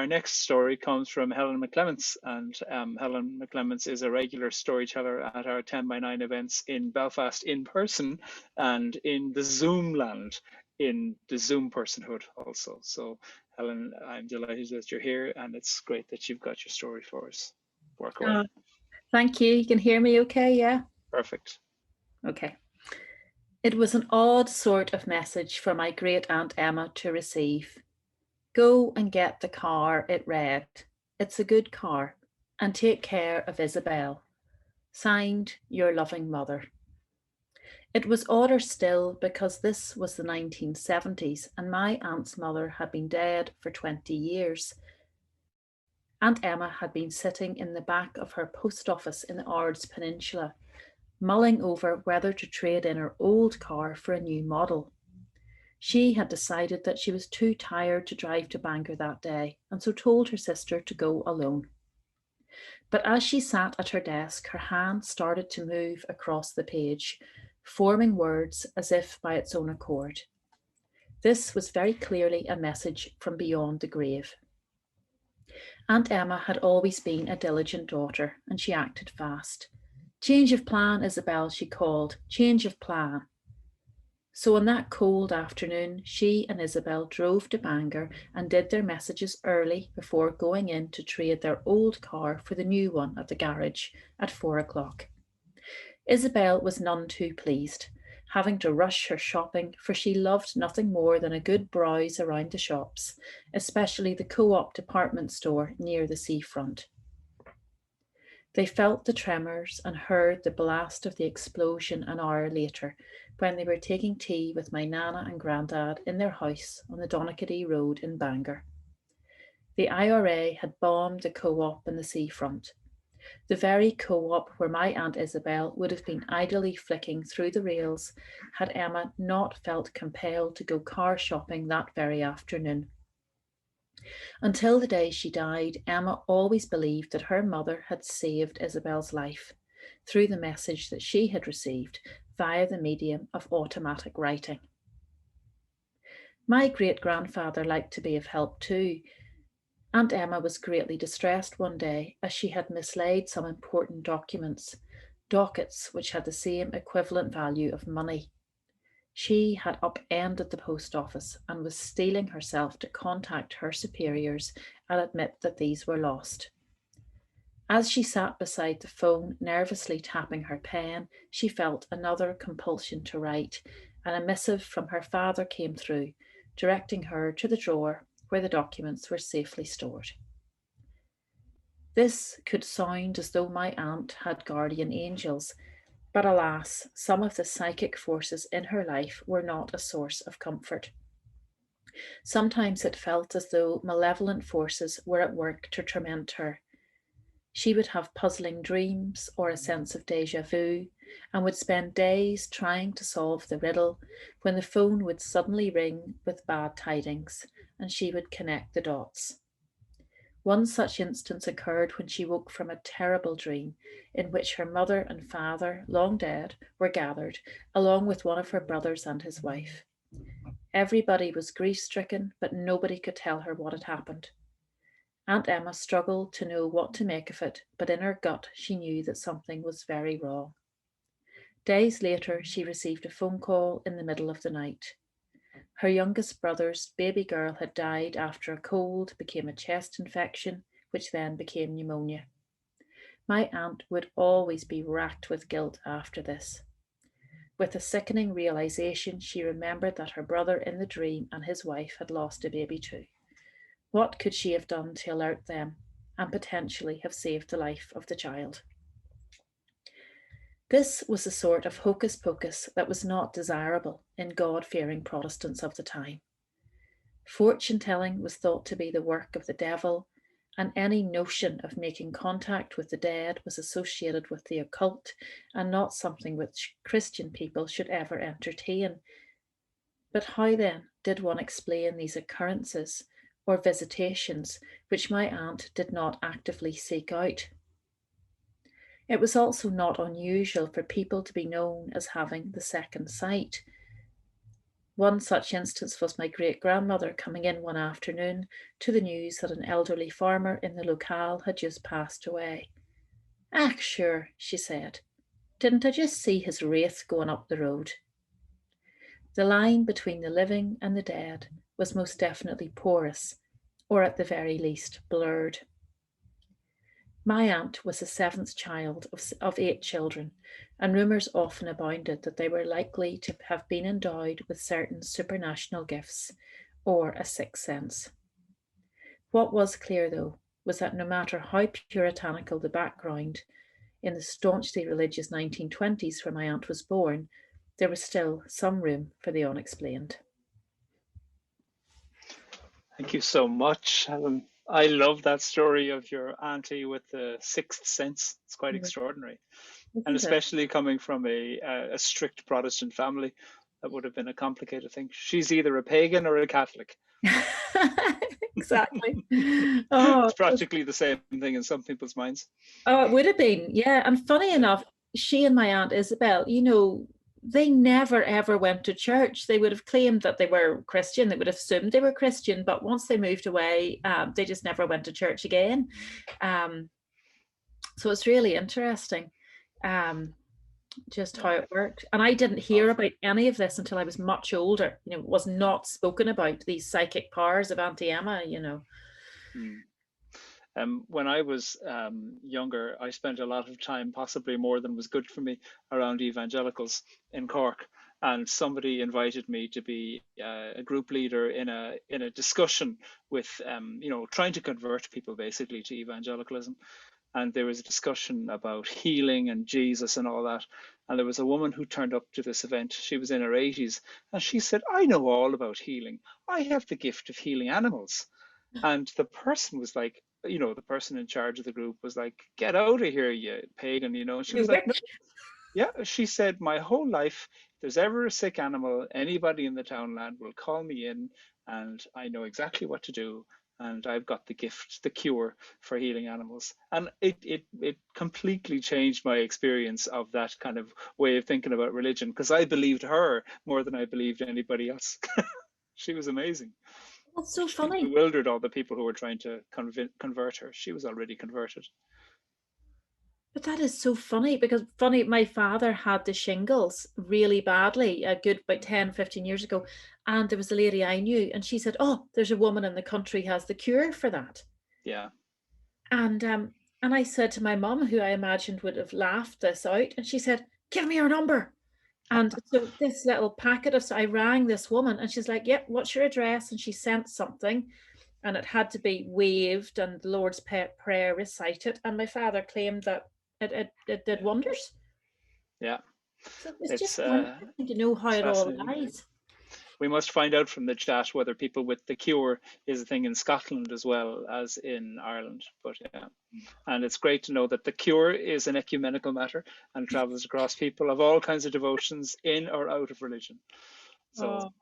next story comes from Helen McClements, and Helen McClements is a regular storyteller at our 10 by 9 events in Belfast in person and in the Zoom land, in the Zoom personhood also. So Helen, I'm delighted that you're here, and it's great that you've got your story for us. Work away. Thank you. You can hear me okay, yeah? Perfect. Okay. It was an odd sort of message for my great aunt Emma to receive. Go and get the car, it read. It's a good car, and take care of Isabel. Signed, your loving mother. It was odder still because this was the 1970s and my aunt's mother had been dead for 20 years. Aunt Emma had been sitting in the back of her post office in the Ards Peninsula, mulling over whether to trade in her old car for a new model. She had decided that she was too tired to drive to Bangor that day, and so told her sister to go alone. But as she sat at her desk, her hand started to move across the page, forming words as if by its own accord. This was very clearly a message from beyond the grave. Aunt Emma had always been a diligent daughter, and she acted fast. Change of plan, Isabel, she called. Change of plan. So on that cold afternoon, she and Isabel drove to Bangor and did their messages early before going in to trade their old car for the new one at the garage at 4 o'clock. Isabel was none too pleased, having to rush her shopping, for she loved nothing more than a good browse around the shops, especially the Co-op department store near the seafront. They felt the tremors and heard the blast of the explosion an hour later, when they were taking tea with my Nana and Grandad in their house on the Donaghadee Road in Bangor. The IRA had bombed the Co-op in the seafront. The very Co-op where my Aunt Isabel would have been idly flicking through the rails had Emma not felt compelled to go car shopping that very afternoon. Until the day she died, Emma always believed that her mother had saved Isabel's life through the message that she had received via the medium of automatic writing. My great-grandfather liked to be of help too. Aunt Emma was greatly distressed one day as she had mislaid some important documents, dockets which had the same equivalent value of money. She had upended the post office and was steeling herself to contact her superiors and admit that these were lost. As she sat beside the phone, nervously tapping her pen, she felt another compulsion to write, and a missive from her father came through, directing her to the drawer where the documents were safely stored. This could sound as though my aunt had guardian angels, but alas, some of the psychic forces in her life were not a source of comfort. Sometimes it felt as though malevolent forces were at work to torment her. She would have puzzling dreams or a sense of déjà vu and would spend days trying to solve the riddle when the phone would suddenly ring with bad tidings and she would connect the dots. One such instance occurred when she woke from a terrible dream in which her mother and father, long dead, were gathered, along with one of her brothers and his wife. Everybody was grief-stricken, but nobody could tell her what had happened. Aunt Emma struggled to know what to make of it, but in her gut she knew that something was very wrong. Days later, she received a phone call in the middle of the night. Her youngest brother's baby girl had died after a cold became a chest infection, which then became pneumonia. My aunt would always be racked with guilt after this. With a sickening realization, she remembered that her brother in the dream and his wife had lost a baby too. What could she have done to alert them and potentially have saved the life of the child? This was the sort of hocus pocus that was not desirable in God-fearing Protestants of the time. Fortune-telling was thought to be the work of the devil, and any notion of making contact with the dead was associated with the occult and not something which Christian people should ever entertain. But how then did one explain these occurrences or visitations which my aunt did not actively seek out? It was also not unusual for people to be known as having the second sight. One such instance was my great-grandmother coming in one afternoon to the news that an elderly farmer in the locale had just passed away. "Ah, sure," she said. "Didn't I just see his wraith going up the road?" The line between the living and the dead was most definitely porous, or at the very least blurred. My aunt was the seventh child of 8 children, and rumours often abounded that they were likely to have been endowed with certain supernational gifts or a sixth sense. What was clear, though, was that no matter how puritanical the background in the staunchly religious 1920s where my aunt was born, there was still some room for the unexplained. Thank you so much, Helen. I love that story of your auntie with the sixth sense. It's quite extraordinary. And Isn't it? especially coming from a strict Protestant family, that would have been a complicated thing. She's either a pagan or a Catholic. Exactly. Oh, It's practically the same thing in some people's minds. oh, it would have been, yeah. And funny Yeah. enough, she and my aunt Isabel, they never ever went to church. They would have claimed that they were Christian. They would have assumed they were Christian, but once they moved away, they just never went to church again. Um, so it's really interesting, just how Yeah. it worked. And I didn't hear about any of this until I was much older. It was not spoken about, these psychic powers of Auntie Emma. Mm. When I was younger, I spent a lot of time, possibly more than was good for me, around evangelicals in Cork, and somebody invited me to be a group leader in a discussion with, trying to convert people basically to evangelicalism. And there was a discussion about healing and Jesus and all that. And there was a woman who turned up to this event. She was in her 80s, and she said, "I know all about healing. I have the gift of healing animals." And the person was like, the person in charge of the group was like, "Get out of here, you pagan," And she You was like, "No, witch. yeah." She said, "My whole life, if there's ever a sick animal, anybody in the townland will call me in, and I know exactly what to do. And I've got the gift, the cure for healing animals." And it completely changed my experience of that kind of way of thinking about religion, because I believed her more than I believed anybody else. She was amazing. That's so She funny. bewildered all the people who were trying to convert her. She was already converted. But that is so funny because my father had the shingles really badly a good about 10, 15 years ago. And there was a lady I knew and she said, "Oh, there's a woman in the country has the cure for that." Yeah, And I said to my mum, who I imagined would have laughed this out, and she said, "Give me her number." And so this little packet of, so I rang this woman and she's like, "Yep, what's your address?" And she sent something and it had to be waved and the Lord's Prayer recited. And my father claimed that it did yeah, wonders. yeah. So it's just It's so interesting to know how it's it all fascinating. lies. We must find out from the chat whether people with the cure is a thing in Scotland as well as in Ireland. But yeah, and it's great to know that the cure is an ecumenical matter and travels across people of all kinds of devotions in or out of religion. So Oh,